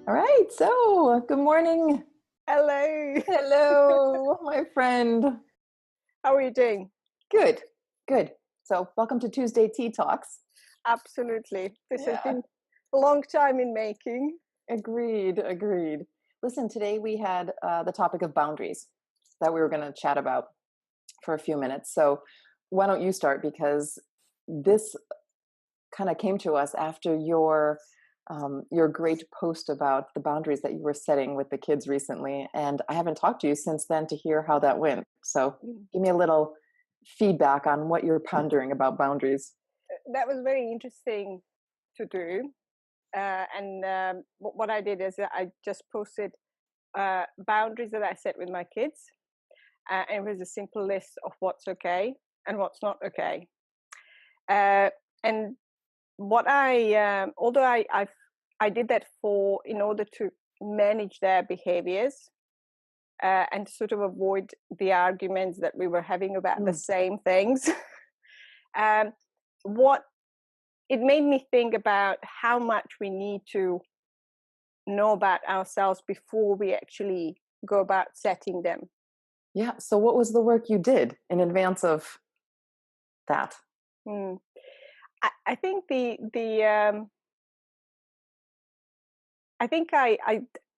All right, so good morning. Hello. Hello, my friend. How are you doing? Good, good. So, welcome to Tuesday Tea Talks. Absolutely. This has Yeah, been a long time in making. agreed, agreed. Listen, today we had the topic of boundaries that we were going to chat about for a few minutes. So, why don't you start? Because this kind of came to us after your great post about the boundaries that you were setting with the kids recently, and I haven't talked to you since then to hear how that went. So, Mm. give me a little feedback on what you're pondering about boundaries. That was very interesting to do. What I did is that I just posted boundaries that I set with my kids. And it was a simple list of what's okay and what's not okay. Uh, and although I did that for in order to manage their behaviors, and sort of avoid the arguments that we were having about the Mm. same things. um, what it made me think about how much we need to know about ourselves before we actually go about setting them. Yeah. So, what was the work you did in advance of that? Mm. I think I think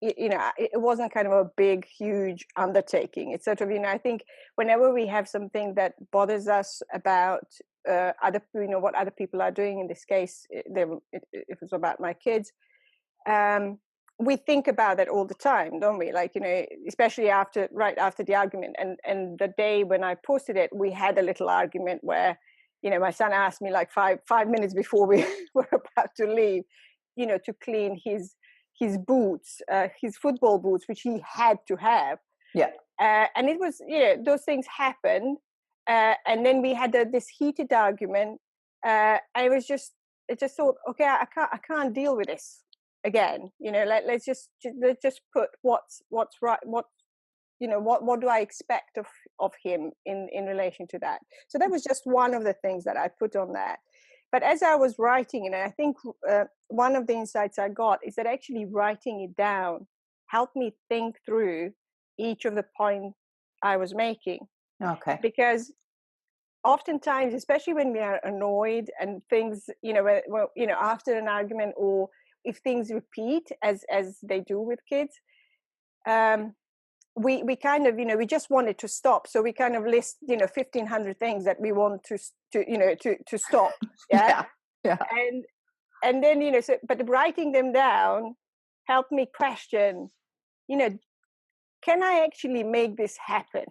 it wasn't kind of a big, huge undertaking. It's sort of, I think whenever we have something that bothers us about what other people are doing, in this case, it was about my kids, um, we think about that all the time, don't we? Like, especially right after the argument. And the day when I posted it, we had a little argument where, my son asked me like five minutes before we were about to leave, to clean his boots, his football boots, which he had to have. Yeah. And it was, those things happened. And then we had this heated argument. I just thought, okay, I can't deal with this again. Let's just put what's right, what do I expect of him in relation to that. So that was just one of the things that I put on that. But as I was writing, I think one of the insights I got is that actually writing it down helped me think through each of the points I was making. Okay. Because oftentimes, especially when we are annoyed and things, after an argument, or if things repeat as they do with kids, um, we kind of, we just want it to stop, so we kind of list 1,500 things that we want to stop. Yeah. Yeah. Yeah. And then, but writing them down helped me question, you know can I actually make this happen?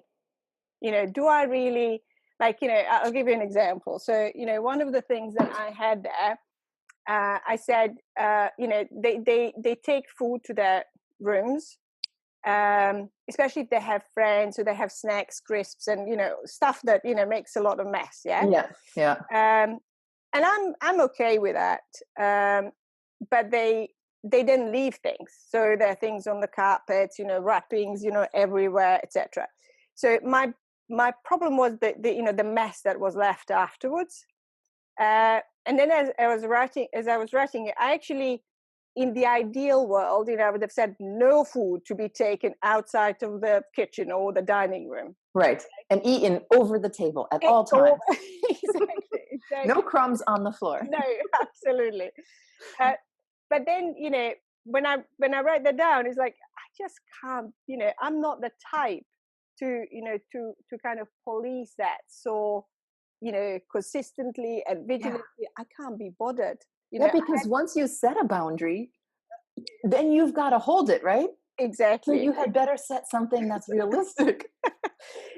Do I really, like, I'll give you an example. So, one of the things that I had there, I said, they take food to their rooms, especially if they have friends, so they have snacks, crisps, and stuff that makes a lot of mess. Yeah. Yeah. Yeah. um, and I'm okay with that. But they then leave things, so there are things on the carpets, wrappings, everywhere, etc. So my problem was the mess that was left afterwards. And then as I was writing it, I actually, in the ideal world, I would have said no food to be taken outside of the kitchen or the dining room. Right. And eaten over the table at all Or times. exactly, No exactly. crumbs on the floor. No, absolutely. Uh, but then, when I write that down, it's like I just can't. I'm not the type to kind of police that. So, consistently and Yeah. vigilantly, I can't be bothered. Yeah, because once you set a boundary, then you've got to hold it, right? So Exactly. you had better set something that's realistic.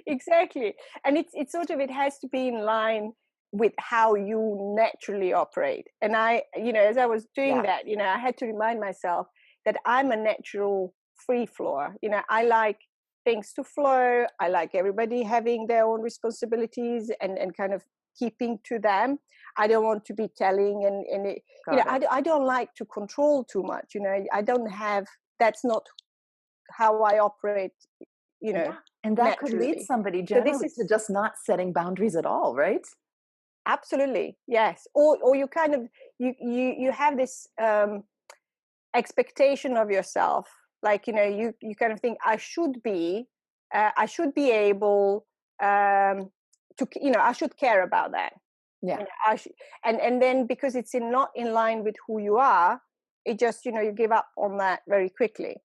Exactly. And it's sort of, it has to be in line with how you naturally operate. And as I was doing Yeah. that, I had to remind myself that I'm a natural free flower. I like things to flow. I like everybody having their own responsibilities and kind of keeping to them. I don't want to be telling, and Got it. I don't like to control too much. I don't have, that's not how I operate, Yeah. And that could lead naturally. somebody So this generally to is just not setting boundaries at all, right? absolutely, yes. Or you kind of, you have this expectation of yourself, like, you kind of think I should be able, I should care about that. Yeah. I should, and then because it's not in line with who you are, it just, you give up on that very quickly.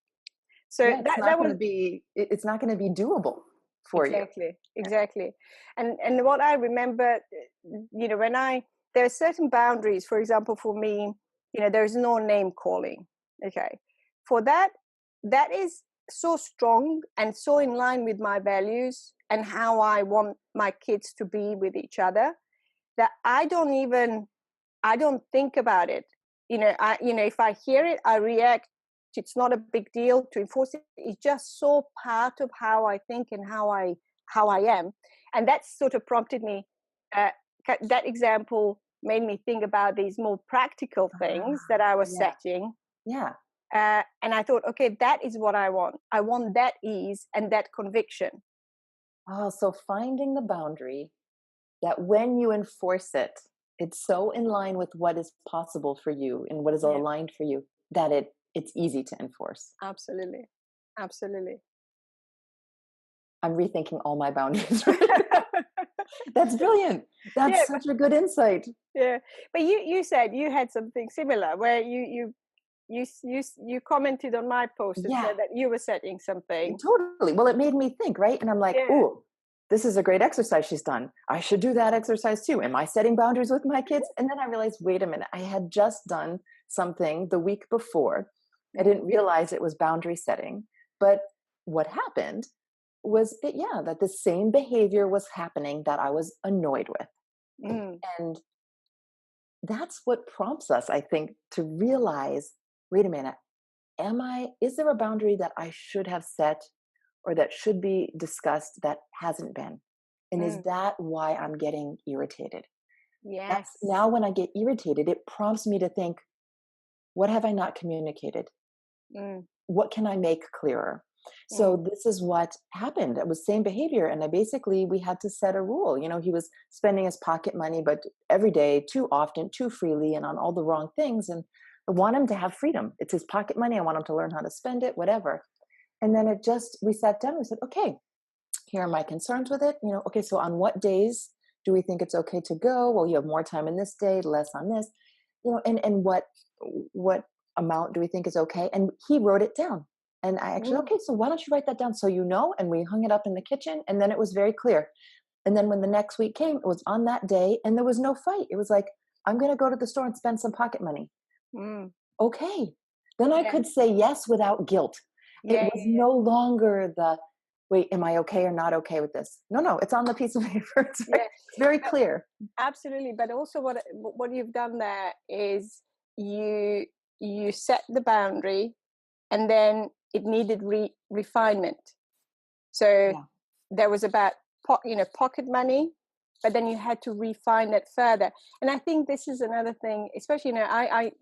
So Yeah, it's that not was gonna be it's not gonna be doable for you. exactly, exactly. And what I remember, when there are certain boundaries. For example, for me, there's no name calling. Okay, for that, that is so strong and so in line with my values and how I want my kids to be with each other, that I don't think about it. If I hear it, I react. It's not a big deal to enforce it. It's just so part of how I think and how I am, and that sort of prompted me. Uh, that example made me think about these more practical things that Ah, I was yeah, setting, yeah. and I thought, okay, that is what I want. I want that ease and that conviction. Oh, so finding the boundary that when you enforce it, it's so in line with what is possible for you and what is Yeah, aligned for you that it's easy to enforce. absolutely, absolutely. I'm rethinking all my boundaries right now. That's brilliant. Yeah, That's such a good insight. yeah, but you said you had something similar where you commented on my post and Yeah, said that you were setting something. totally. Well, it made me think, right? And I'm like, Yeah. "Ooh, this is a great exercise she's done. I should do that exercise too. Am I setting boundaries with my kids?" And then I realized, wait a minute, I had just done something the week before. I Mm, didn't realize it was boundary setting. But what happened was that the same behavior was happening that I was annoyed with. mm, And that's what prompts us, I think, to realize, wait a minute, is there a boundary that I should have set or that should be discussed that hasn't been? And is mm. that why I'm getting irritated? That's Yes. now when I get irritated, it prompts me to think, what have I not communicated? Mm, What can I make clearer? mm, So this is what happened. It was same behavior. And we had to set a rule. He was spending his pocket money, but every day, too often, too freely, and on all the wrong things. And I want him to have freedom. It's his pocket money. I want him to learn how to spend it, whatever. And then we sat down, we said, okay, here are my concerns with it. Okay, so on what days do we think it's okay to go? Well, you have more time in this day, less on this, and what amount do we think is okay? And he wrote it down. And I actually, mm, okay, so why don't you write that down so you know? And we hung it up in the kitchen, and then it was very clear. And then when the next week came, it was on that day, and there was no fight. It was like, I'm going to go to the store and spend some pocket money. mm. Okay. Then I Yeah, could say yes without guilt. It yeah, was no longer wait, am I okay or not okay with this? No, no, it's on the piece of paper. yeah. It's very But clear. absolutely. But also, what you've done there is you set the boundary, and then it needed refinement. So Yeah. there was about pocket money, but then you had to refine it further. And I think this is another thing, especially I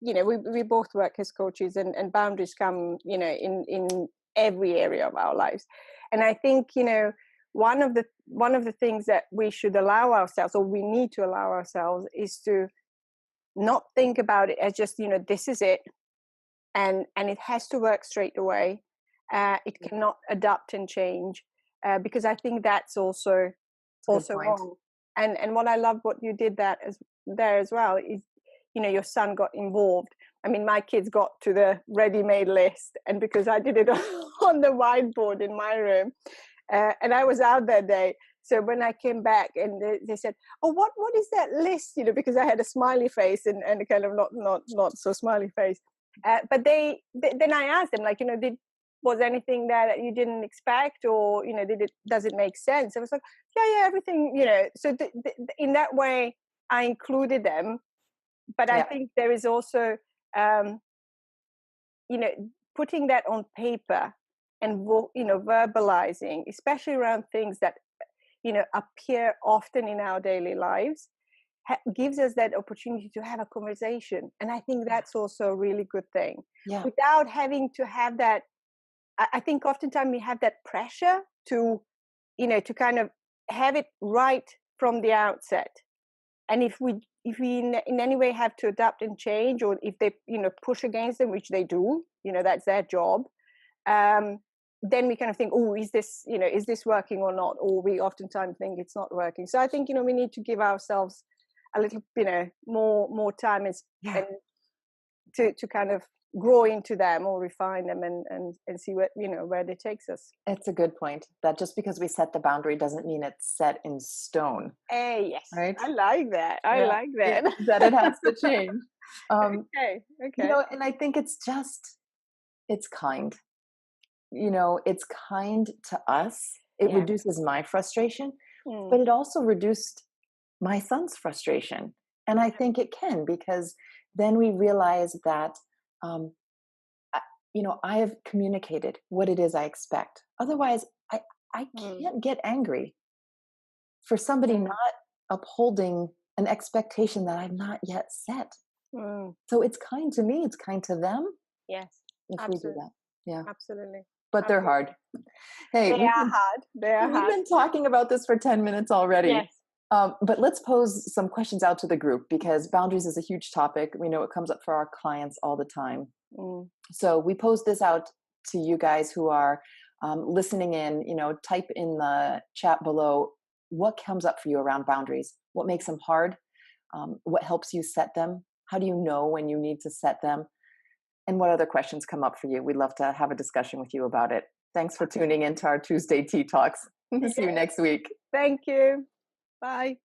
we both work as coaches, and boundaries come in every area of our lives. And I think one of the things that we should allow ourselves, or we need to allow ourselves, is to not think about it as just this is it, and it has to work straight away. It Yeah. cannot adapt and change, because I think that's also It's a good point. wrong. And what I love what you did that as there as well is your son got involved. I mean, my kids got to the ready-made list, and because I did it on the whiteboard in my room, and I was out that day. So when I came back, and they said, "Oh, what is that list?" Because I had a smiley face and a kind of not so smiley face. But then I asked them, like, was anything there that you didn't expect, or does it make sense? I was like, yeah, everything. So in that way, I included them. But I Yeah. think there is also, um, you know, putting that on paper and verbalizing, especially around things that appear often in our daily lives, gives us that opportunity to have a conversation. And I think Yeah. that's also a really good thing, Yeah. without having to have that. I think oftentimes we have that pressure to to kind of have it right from the outset. and if we in any way have to adapt and change, or if they push against them, which they do, that's their job. um then we kind of think, oh, is this working or not, or we oftentimes think it's not working. So I think we need to give ourselves a little more time, Yeah. and to kind of grow into them or refine them, and see where they takes us. It's a good point that just because we set the boundary doesn't mean it's set in stone, Hey, yes, right? I like that. I Yeah. like that. That it has to change. Um, Okay, okay. and I think it's kind. It's kind to us. It Yeah. reduces my frustration, Mm. but it also reduced my son's frustration. And I think it can, because then we realize that, um, I, I have communicated what it is I expect. Otherwise, I Mm. can't get angry for somebody Mm. not upholding an expectation that I've not yet set. Mm. So it's kind to me, it's kind to them Yes, if we do absolutely, that. Yeah. absolutely, But they're absolutely. hard. Hey, They are hard. They are we've hard. been talking about this for 10 minutes already. Yes. But let's pose some questions out to the group, because boundaries is a huge topic. We know it comes up for our clients all the time. Mm. So we pose this out to you guys who are listening in. Type in the chat below what comes up for you around boundaries. What makes them hard? What helps you set them? How do you know when you need to set them? And what other questions come up for you? We'd love to have a discussion with you about it. Thanks for tuning in to our Tuesday Tea Talks. See you Yes. next week. Thank you. Bye.